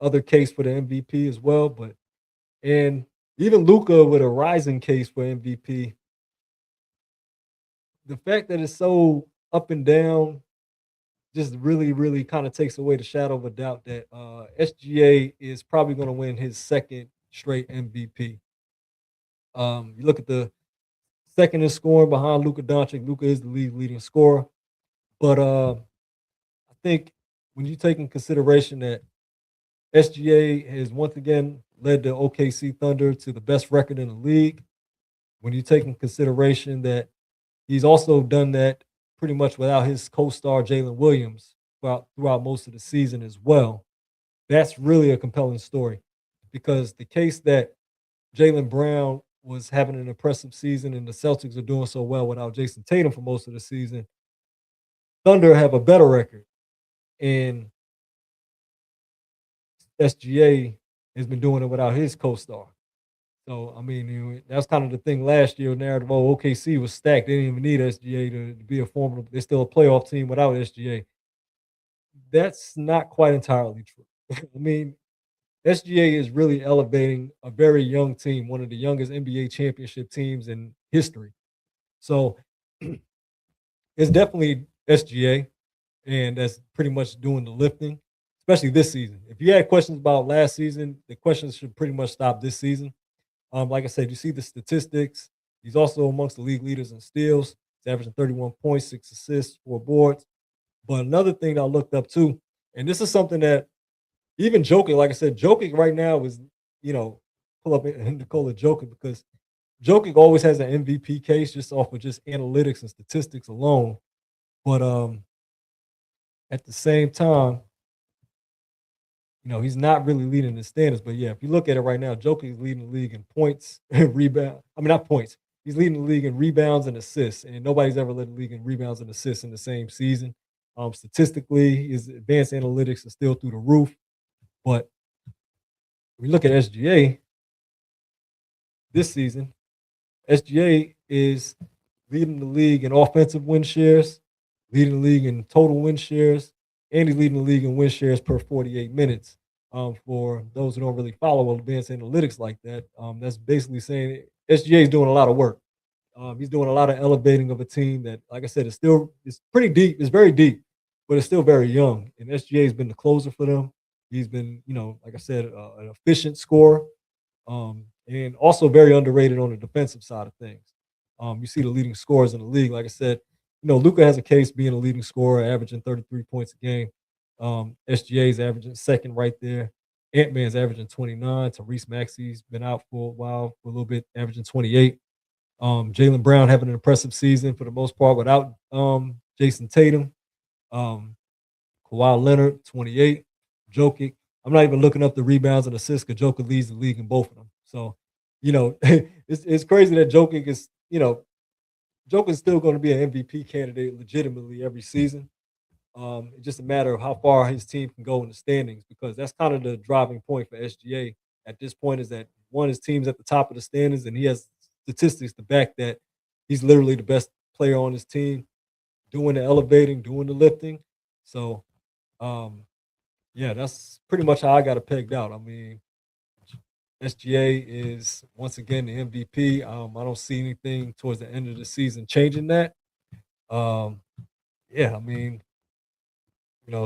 other case for the MVP as well, and even Luka with a rising case for MVP. The fact that it's so up and down just really, really kind of takes away the shadow of a doubt that SGA is probably going to win his second straight MVP. You look at the second in scoring behind Luka Doncic. Luka is the league leading scorer, but I think when you take in consideration that SGA has once again led the OKC Thunder to the best record in the league, when you take in consideration that he's also done that pretty much without his co-star Jalen Williams throughout most of the season as well, that's really a compelling story because the case that Jalen Brown was having an impressive season and the Celtics are doing so well without Jason Tatum for most of the season, Thunder have a better record. And SGA has been doing it without his co-star. So, I mean, that's kind of the thing last year, narrative, OKC was stacked. They didn't even need SGA to be a formidable. They're still a playoff team without SGA. That's not quite entirely true. I mean, SGA is really elevating a very young team, one of the youngest NBA championship teams in history. So it's definitely SGA, and that's pretty much doing the lifting, especially this season. If you had questions about last season, the questions should pretty much stop this season. Like I said, you see the statistics. He's also amongst the league leaders in steals. He's averaging 31 points, 6 assists, 4 boards. But another thing that I looked up too, and this is something that even Jokic, like I said, Jokic right now is, pull up and Nikola Jokic because Jokic always has an MVP case just off of just analytics and statistics alone. But at the same time, he's not really leading the standards. But yeah, if you look at it right now, Jokic is leading the league in points and rebound. I mean, not points. He's leading the league in rebounds and assists, and nobody's ever led the league in rebounds and assists in the same season. Statistically, his advanced analytics are still through the roof. But we look at SGA this season. SGA is leading the league in offensive win shares, leading the league in total win shares, and he's leading the league in win shares per 48 minutes. For those who don't really follow advanced analytics like that, that's basically saying SGA is doing a lot of work. He's doing a lot of elevating of a team that, like I said, it's pretty deep. It's very deep, but it's still very young. And SGA has been the closer for them. He's been, like I said, an efficient scorer, and also very underrated on the defensive side of things. You see the leading scorers in the league. Like I said, Luka has a case being a leading scorer, averaging 33 points a game. SGA is averaging second right there. Ant-Man's averaging 29. Tyrese Maxey's been out for a while, for a little bit, averaging 28. Jaylen Brown having an impressive season for the most part without Jason Tatum. Um, Kawhi Leonard, 28. Jokic. I'm not even looking up the rebounds and assists because Jokic leads the league in both of them. So, it's crazy that Jokic is, Jokic is still going to be an MVP candidate legitimately every season. It's just a matter of how far his team can go in the standings, because that's kind of the driving point for SGA at this point, is that one, his team's at the top of the standings and he has statistics to back that he's literally the best player on his team, doing the elevating, doing the lifting. So, um, yeah, that's pretty much how I got it pegged out. I mean, SGA is once again the MVP. I don't see anything towards the end of the season changing that. Um, yeah, I mean,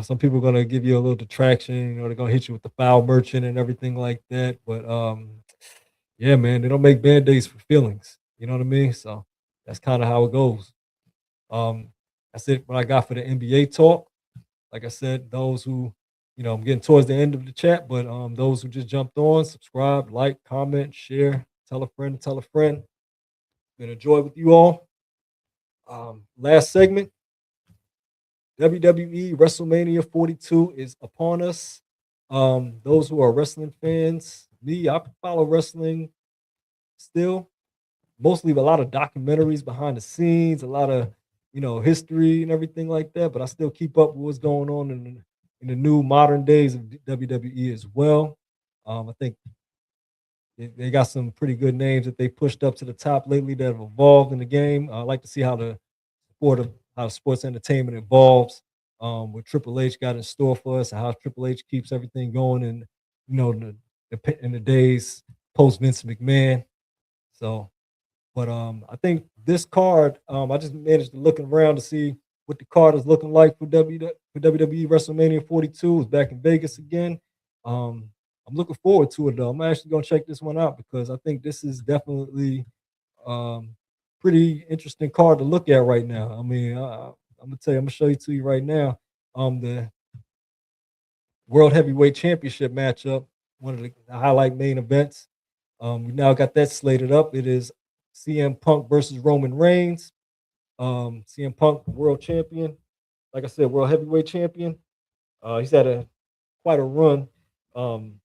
some people are gonna give you a little detraction. They're gonna hit you with the foul merchant and everything like that. But yeah, man, they don't make band-aids for feelings. You know what I mean? So that's kind of how it goes. Um, that's it. What I got for the NBA talk. Like I said, those who, I'm getting towards the end of the chat, but those who just jumped on, subscribe, like, comment, share, tell a friend, tell a friend. Been a joy with you all. Last segment. WWE WrestleMania 42 is upon us. Those who are wrestling fans, I follow wrestling still, mostly with a lot of documentaries behind the scenes, a lot of history and everything like that. But I still keep up with what's going on in the new modern days of WWE as well. I think they got some pretty good names that they pushed up to the top lately that have evolved in the game. I like to see how sports entertainment evolves. What Triple H got in store for us, and how Triple H keeps everything going, and in the days post Vince McMahon. So, but I think this card, I just managed to looking around to see what the card is looking like for WWE WrestleMania 42. Is back in Vegas again. I'm looking forward to it though. I'm actually gonna check this one out because I think this is definitely um, pretty interesting card to look at right now. I mean, I'm gonna show you to you right now. The World Heavyweight Championship matchup, one of the highlight main events. We now got that slated up. It is CM Punk versus Roman Reigns. CM Punk, world champion. Like I said, world heavyweight champion. He's had quite a run. Um,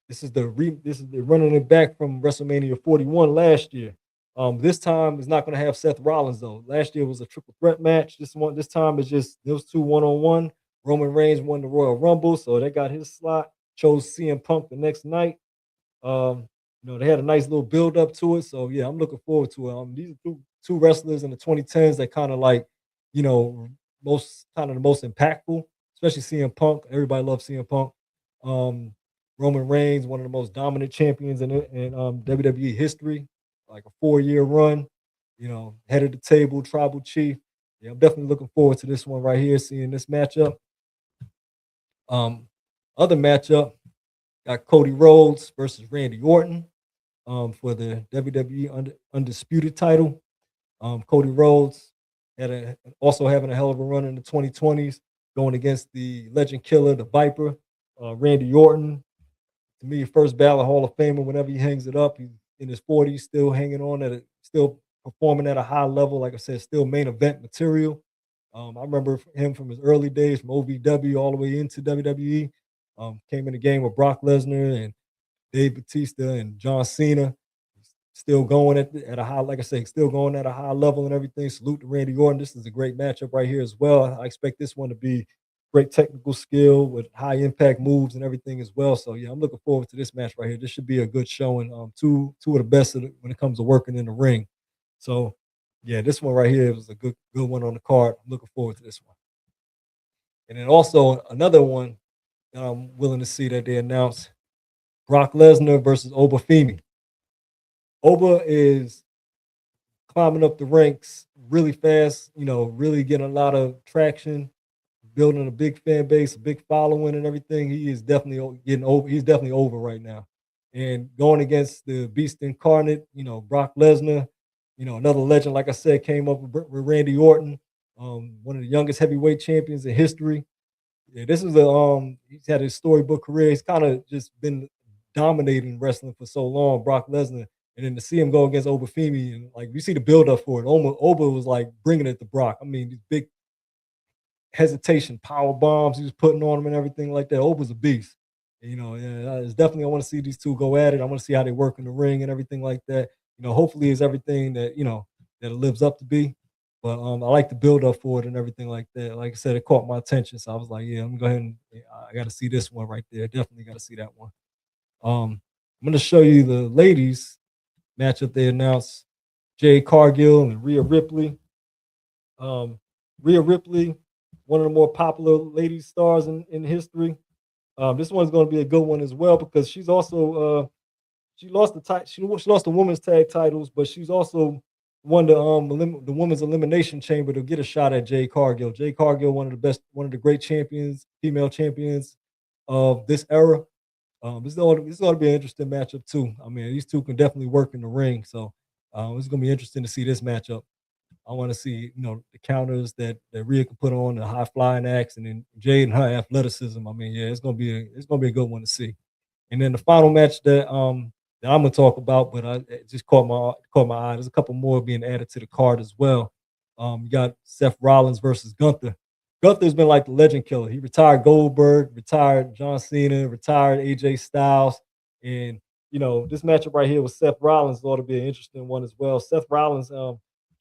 this is the running it back from WrestleMania 41 last year. This time is not going to have Seth Rollins though. Last year was a triple threat match. This time is just those two 1-on-1. Roman Reigns won the Royal Rumble, so they got his slot. Chose CM Punk the next night. Um, they had a nice little build up to it. So yeah, I'm looking forward to it. These are two wrestlers in the 2010s that kind of like, you know, the most impactful, especially CM Punk. Everybody loves CM Punk. Um, Roman Reigns, one of the most dominant champions in WWE history, like a 4-year run. Head of the table, tribal chief. Yeah, I'm definitely looking forward to this one right here, seeing this matchup. Um, Other matchup, got Cody Rhodes versus Randy Orton for the WWE Undisputed title. Cody Rhodes also having a hell of a run in the 2020s, going against the legend killer, the Viper, Randy Orton. To me, first ballot Hall of Famer. Whenever he hangs it up, he's in his 40s, still hanging on still performing at a high level. Like I said, still main event material. I remember him from his early days, from OVW all the way into WWE. Came in the game with Brock Lesnar and Dave Batista and John Cena. Still going at a high, like I say, still going at a high level and everything. Salute to Randy Orton. This is a great matchup right here as well. I expect this one to be great technical skill with high impact moves and everything as well. So yeah, I'm looking forward to this match right here. This should be a good showing. Two of the best when it comes to working in the ring. So yeah, this one right here was a good one on the card. I'm looking forward to this one. And then also another one that I'm willing to see that they announced: Brock Lesnar versus Oba Femi. Oba is climbing up the ranks really fast, really getting a lot of traction, building a big fan base, a big following, and everything. He is definitely getting over. He's definitely over right now. And going against the Beast Incarnate, Brock Lesnar, another legend, like I said, came up with Randy Orton, one of the youngest heavyweight champions in history. Yeah, this is he's had a storybook career. He's kind of just been dominating wrestling for so long, Brock Lesnar. And then to see him go against Obafemi, and like you see the build up for it. Oba was like bringing it to Brock. I mean, these big hesitation, power bombs he was putting on him and everything like that. Oba's a beast. Yeah, it's definitely I want to see these two go at it. I want to see how they work in the ring and everything like that. Hopefully it's everything that that it lives up to be. But I like the build up for it and everything like that. Like I said, it caught my attention, so I was like, yeah, I'm gonna go ahead and I got to see this one right there. Definitely got to see that one. I'm gonna show you the ladies matchup they announced: Jade Cargill and Rhea Ripley. Um, Rhea Ripley, one of the more popular ladies stars in history. This one's going to be a good one as well because she's also she lost she lost the women's tag titles, but she's also won the women's elimination chamber to get a shot at Jade Cargill. Jade Cargill, one of the great champions, female champions of this era. This ought to be an interesting matchup too. I mean, these two can definitely work in the ring, so it's going to be interesting to see this matchup. I want to see, the counters that Rhea can put on, the high flying acts, and then Jade and her athleticism. I mean, yeah, it's gonna be a good one to see. And then the final match that I'm gonna talk about, but it just caught my eye. There's a couple more being added to the card as well. You got Seth Rollins versus Gunther. Gunther's been like the legend killer. He retired Goldberg, retired John Cena, retired AJ Styles, and this matchup right here with Seth Rollins ought to be an interesting one as well. Seth Rollins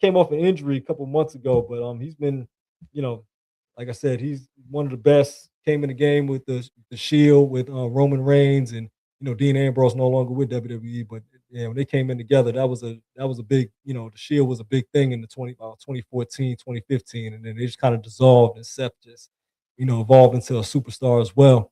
came off an injury a couple months ago, but he's been, you know, like I said, he's one of the best. Came in the game with the Shield with Roman Reigns, and Dean Ambrose no longer with WWE, but yeah, when they came in together, that was a big, the Shield was a big thing in the 2014, 2015, and then they just kind of dissolved, and Seth just evolved into a superstar as well.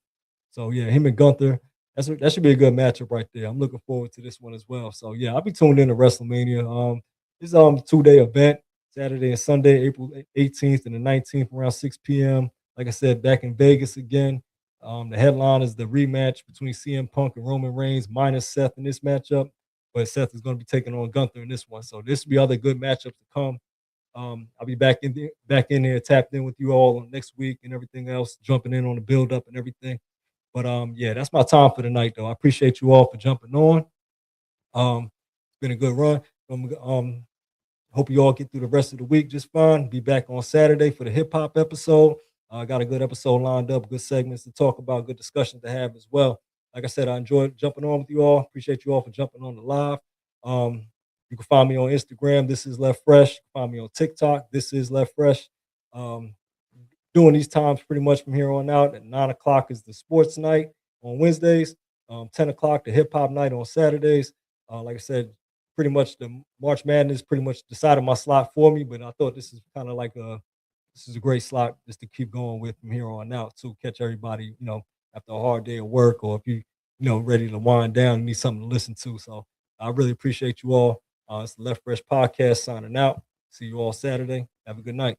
So yeah, him and Gunther, that should be a good matchup right there. I'm looking forward to this one as well. So yeah, I'll be tuned in to WrestleMania. This is a 2-day event, Saturday and Sunday, April 18th and the 19th around 6 p.m. Like I said, back in Vegas again. The headline is the rematch between CM Punk and Roman Reigns minus Seth in this matchup, but Seth is going to be taking on Gunther in this one. So this will be other good matchups to come. I'll be back in there, tapped in with you all next week and everything else, jumping in on the build up and everything. But yeah, that's my time for the night, though. I appreciate you all for jumping on. It's been a good run. Hope you all get through the rest of the week just fine. Be back on Saturday for the hip hop episode. I got a good episode lined up, good segments to talk about, good discussions to have as well. Like I said, I enjoyed jumping on with you all. Appreciate you all for jumping on the live. You can find me on Instagram. This is Left Fresh. Find me on TikTok. This is Left Fresh. Um, Doing these times pretty much from here on out. At 9 o'clock is the sports night on Wednesdays. 10 o'clock the hip hop night on Saturdays. Like I said, pretty much the March Madness pretty much decided my slot for me, but I thought this is kind of like this is a great slot just to keep going with from here on out to catch everybody, after a hard day of work, or if ready to wind down and need something to listen to. So I really appreciate you all. It's the Left Fresh Podcast signing out. See you all Saturday. Have a good night.